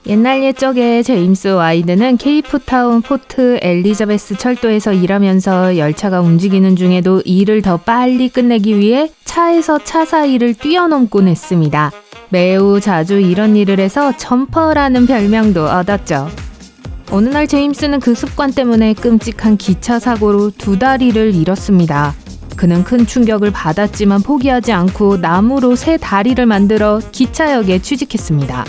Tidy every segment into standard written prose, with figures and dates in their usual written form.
옛날 옛적에 제임스 와이드는 케이프타운 포트 엘리자베스 철도에서 일하면서 열차가 움직이는 중에도 일을 더 빨리 끝내기 위해 차에서 차 사이를 뛰어넘곤 했습니다. 매우 자주 이런 일을 해서 점퍼라는 별명도 얻었죠. 어느 날 제임스는 그 습관 때문에 끔찍한 기차 사고로 2다리를 잃었습니다. 그는 큰 충격을 받았지만 포기하지 않고 나무로 새 다리를 만들어 기차역에 취직했습니다.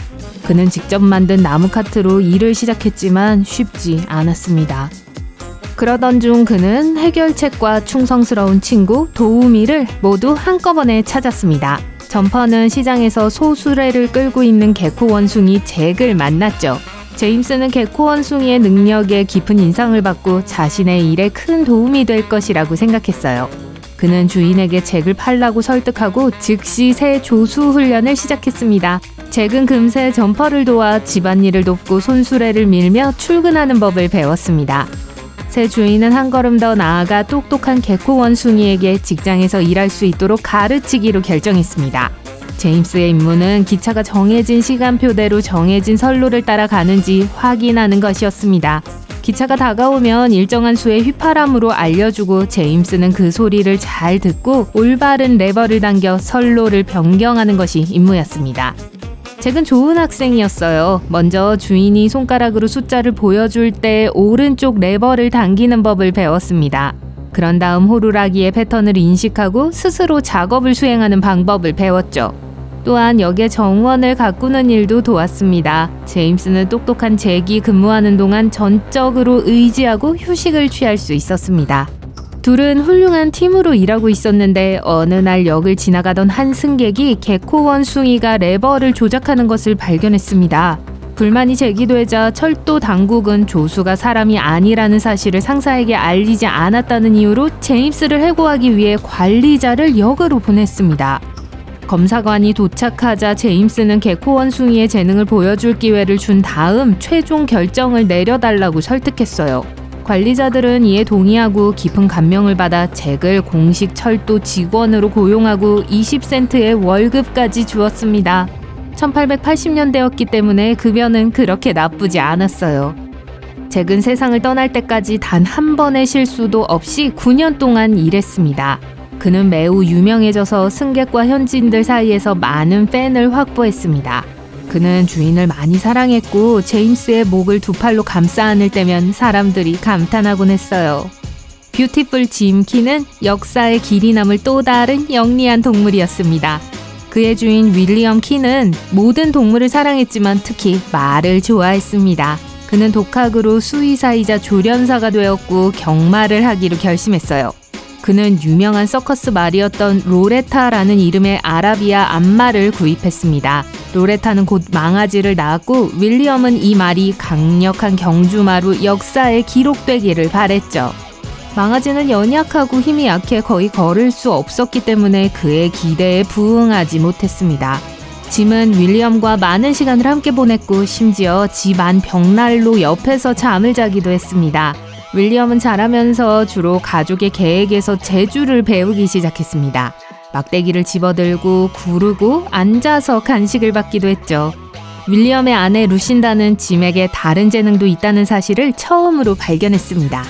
그는 직접 만든 나무 카트로 일을 시작했지만 쉽지 않았습니다. 그러던 중 그는 해결책과 충성스러운 친구 도우미를 모두 한꺼번에 찾았습니다. 점퍼는 시장에서 소수레를 끌고 있는 개코 원숭이 잭을 만났죠. 제임스는 개코 원숭이의 능력에 깊은 인상을 받고 자신의 일에 큰 도움이 될 것이라고 생각했어요. 그는 주인에게 잭을 팔라고 설득하고 즉시 새 조수 훈련을 시작했습니다. 잭은 금세 점퍼를 도와 집안일을 돕고 손수레를 밀며 출근하는 법을 배웠습니다. 새 주인은 한 걸음 더 나아가 똑똑한 개코 원숭이에게 직장에서 일할 수 있도록 가르치기로 결정했습니다. 제임스의 임무는 기차가 정해진 시간표대로 정해진 선로를 따라 가는지 확인하는 것이었습니다. 기차가 다가오면 일정한 수의 휘파람으로 알려주고 제임스는 그 소리를 잘 듣고 올바른 레버를 당겨 선로를 변경하는 것이 임무였습니다. 잭은 좋은 학생이었어요. 먼저 주인이 손가락으로 숫자를 보여줄 때 오른쪽 레버를 당기는 법을 배웠습니다. 그런 다음 호루라기의 패턴을 인식하고 스스로 작업을 수행하는 방법을 배웠죠. 또한 역의 정원을 가꾸는 일도 도왔습니다. 제임스는 똑똑한 잭이 근무하는 동안 전적으로 의지하고 휴식을 취할 수 있었습니다. 둘은 훌륭한 팀으로 일하고 있었는데 어느 날 역을 지나가던 한 승객이 개코 원숭이가 레버를 조작하는 것을 발견했습니다. 불만이 제기되자 철도 당국은 조수가 사람이 아니라는 사실을 상사에게 알리지 않았다는 이유로 제임스를 해고하기 위해 관리자를 역으로 보냈습니다. 검사관이 도착하자 제임스는 개코 원숭이의 재능을 보여줄 기회를 준 다음 최종 결정을 내려달라고 설득했어요. 관리자들은 이에 동의하고 깊은 감명을 받아 잭을 공식 철도 직원으로 고용하고 20센트의 월급까지 주었습니다. 1880년대였기 때문에 급여는 그렇게 나쁘지 않았어요. 잭은 세상을 떠날 때까지 단 한 번의 실수도 없이 9년 동안 일했습니다. 그는 매우 유명해져서 승객과 현지인들 사이에서 많은 팬을 확보했습니다. 그는 주인을 많이 사랑했고 제임스의 목을 2팔로 감싸 안을 때면 사람들이 감탄하곤 했어요. 뷰티풀 짐 키는 역사의 길이 남을 또 다른 영리한 동물이었습니다. 그의 주인 윌리엄 키는 모든 동물을 사랑했지만 특히 말을 좋아했습니다. 그는 독학으로 수의사이자 조련사가 되었고 경마를 하기로 결심했어요. 그는 유명한 서커스 말이었던 로레타라는 이름의 아라비아 암말을 구입했습니다. 로레타는 곧 망아지를 낳았고 윌리엄은 이 말이 강력한 경주마로 역사에 기록되기를 바랬죠. 망아지는 연약하고 힘이 약해 거의 걸을 수 없었기 때문에 그의 기대에 부응하지 못했습니다. 짐은 윌리엄과 많은 시간을 함께 보냈고 심지어 집 안 벽난로 옆에서 잠을 자기도 했습니다. 윌리엄은 자라면서 주로 가족의 계획에서 재주를 배우기 시작했습니다. 막대기를 집어들고 구르고 앉아서 간식을 받기도 했죠. 윌리엄의 아내 루신다는 짐에게 다른 재능도 있다는 사실을 처음으로 발견했습니다.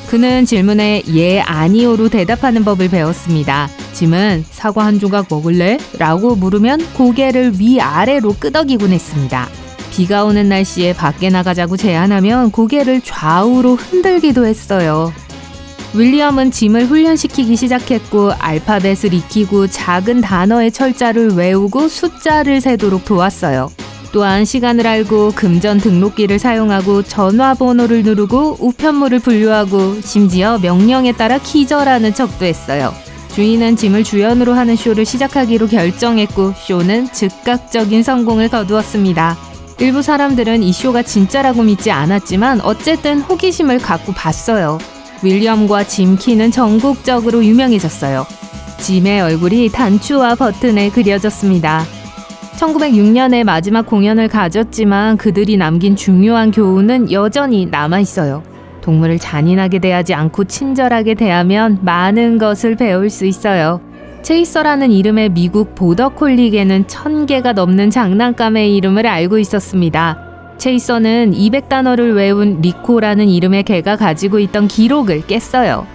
그는 질문에 예, 아니오로 대답하는 법을 배웠습니다. 짐은 사과 한 조각 먹을래? 라고 물으면 고개를 위아래로 끄덕이곤 했습니다. 비가 오는 날씨에 밖에 나가자고 제안하면 고개를 좌우로 흔들기도 했어요. 윌리엄은 짐을 훈련시키기 시작했고 알파벳을 익히고 작은 단어의 철자를 외우고 숫자를 세도록 도왔어요. 또한 시간을 알고 금전 등록기를 사용하고 전화번호를 누르고 우편물을 분류하고 심지어 명령에 따라 기절하는 척도 했어요. 주인은 짐을 주연으로 하는 쇼를 시작하기로 결정했고 쇼는 즉각적인 성공을 거두었습니다. 일부 사람들은 이 쇼가 진짜라고 믿지 않았지만 어쨌든 호기심을 갖고 봤어요. 윌리엄과 짐 키는 전국적으로 유명해졌어요. 짐의 얼굴이 단추와 버튼에 그려졌습니다. 1906년에 마지막 공연을 가졌지만 그들이 남긴 중요한 교훈은 여전히 남아있어요. 동물을 잔인하게 대하지 않고 친절하게 대하면 많은 것을 배울 수 있어요. 체이서라는 이름의 미국 보더콜리 개는 1000개가 넘는 장난감의 이름을 알고 있었습니다. 체이서는 200단어를 외운 리코라는 이름의 개가 가지고 있던 기록을 깼어요.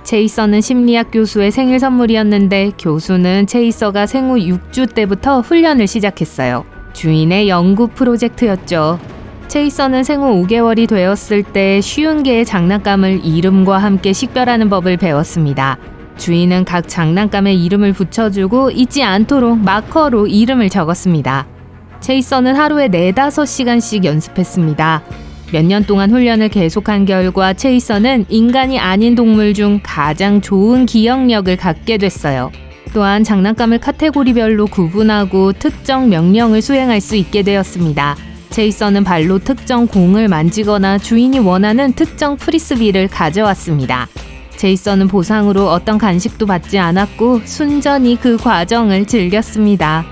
체이서는 심리학 교수의 생일 선물이었는데 교수는 체이서가 생후 6주 때부터 훈련을 시작했어요. 주인의 연구 프로젝트였죠. 체이서는 생후 5개월이 되었을 때 쉬운 개의 장난감을 이름과 함께 식별하는 법을 배웠습니다. 주인은 각 장난감에 이름을 붙여주고 잊지 않도록 마커로 이름을 적었습니다. 체이서는 하루에 4-5시간씩 연습했습니다. 몇 년 동안 훈련을 계속한 결과 체이서는 인간이 아닌 동물 중 가장 좋은 기억력을 갖게 됐어요. 또한 장난감을 카테고리별로 구분하고 특정 명령을 수행할 수 있게 되었습니다. 체이서는 발로 특정 공을 만지거나 주인이 원하는 특정 프리스비를 가져왔습니다. 체이서는 보상으로 어떤 간식도 받지 않았고 순전히 그 과정을 즐겼습니다.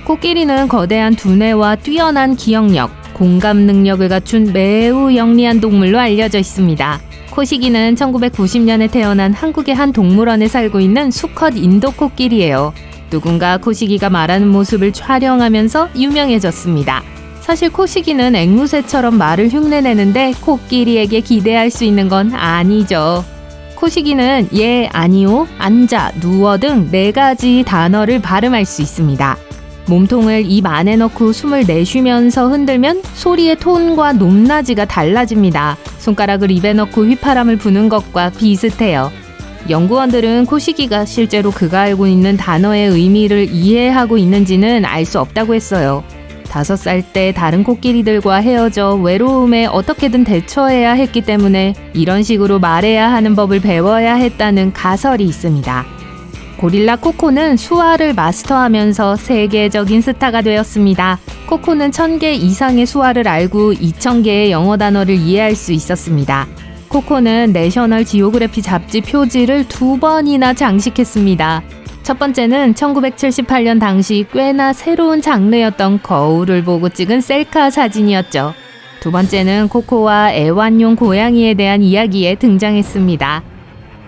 코끼리는 거대한 두뇌와 뛰어난 기억력, 공감 능력을 갖춘 매우 영리한 동물로 알려져 있습니다. 코시기는 1990년에 태어난 한국의 한 동물원에 살고 있는 수컷 인도 코끼리예요. 누군가 코시기가 말하는 모습을 촬영하면서 유명해졌습니다. 사실 코시기는 앵무새처럼 말을 흉내내는데 코끼리에게 기대할 수 있는 건 아니죠. 코시기는 예, 아니요, 앉아, 누워 등 4가지 단어를 발음할 수 있습니다. 몸통을 입 안에 넣고 숨을 내쉬면서 흔들면 소리의 톤과 높낮이가 달라집니다. 손가락을 입에 넣고 휘파람을 부는 것과 비슷해요. 연구원들은 코시기가 실제로 그가 알고 있는 단어의 의미를 이해하고 있는지는 알 수 없다고 했어요. 5살 때 다른 코끼리들과 헤어져 외로움에 어떻게든 대처해야 했기 때문에 이런 식으로 말해야 하는 법을 배워야 했다는 가설이 있습니다. 고릴라 코코는 수화를 마스터하면서 세계적인 스타가 되었습니다. 코코는 1000개 이상의 수화를 알고 2000개의 영어 단어를 이해할 수 있었습니다. 코코는 내셔널 지오그래피 잡지 표지를 2번이나 장식했습니다. 첫 번째는 1978년 당시 꽤나 새로운 장르였던 거울을 보고 찍은 셀카 사진이었죠. 두 번째는 코코와 애완용 고양이에 대한 이야기에 등장했습니다.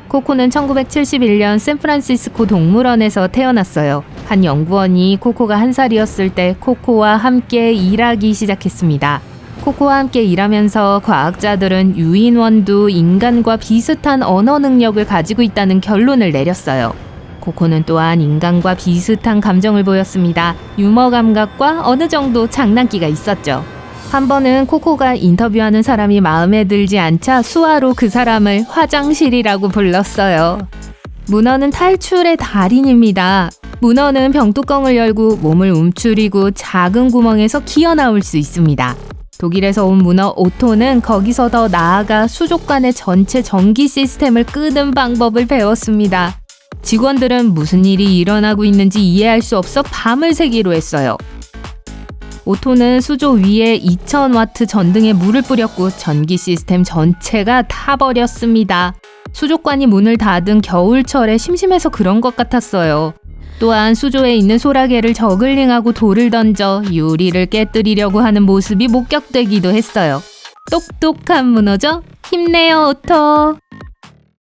코코는 1971년 샌프란시스코 동물원에서 태어났어요. 한 연구원이 코코가 1살이었을 때 코코와 함께 일하기 시작했습니다. 코코와 함께 일하면서 과학자들은 유인원도 인간과 비슷한 언어 능력을 가지고 있다는 결론을 내렸어요. 코코는 또한 인간과 비슷한 감정을 보였습니다. 유머 감각과 어느 정도 장난기가 있었죠. 한 번은 코코가 인터뷰하는 사람이 마음에 들지 않자 수화로 그 사람을 화장실이라고 불렀어요. 문어는 탈출의 달인입니다. 문어는 병뚜껑을 열고 몸을 움츠리고 작은 구멍에서 기어나올 수 있습니다. 독일에서 온 문어 오토는 거기서 더 나아가 수족관의 전체 전기 시스템을 끄는 방법을 배웠습니다. 직원들은 무슨 일이 일어나고 있는지 이해할 수 없어 밤을 새기로 했어요. 오토는 수조 위에 2000와트 전등에 물을 뿌렸고 전기 시스템 전체가 타버렸습니다. 수족관이 문을 닫은 겨울철에 심심해서 그런 것 같았어요. 또한 수조에 있는 소라게를 저글링하고 돌을 던져 유리를 깨뜨리려고 하는 모습이 목격되기도 했어요. 똑똑한 문어죠? 힘내요, 오토!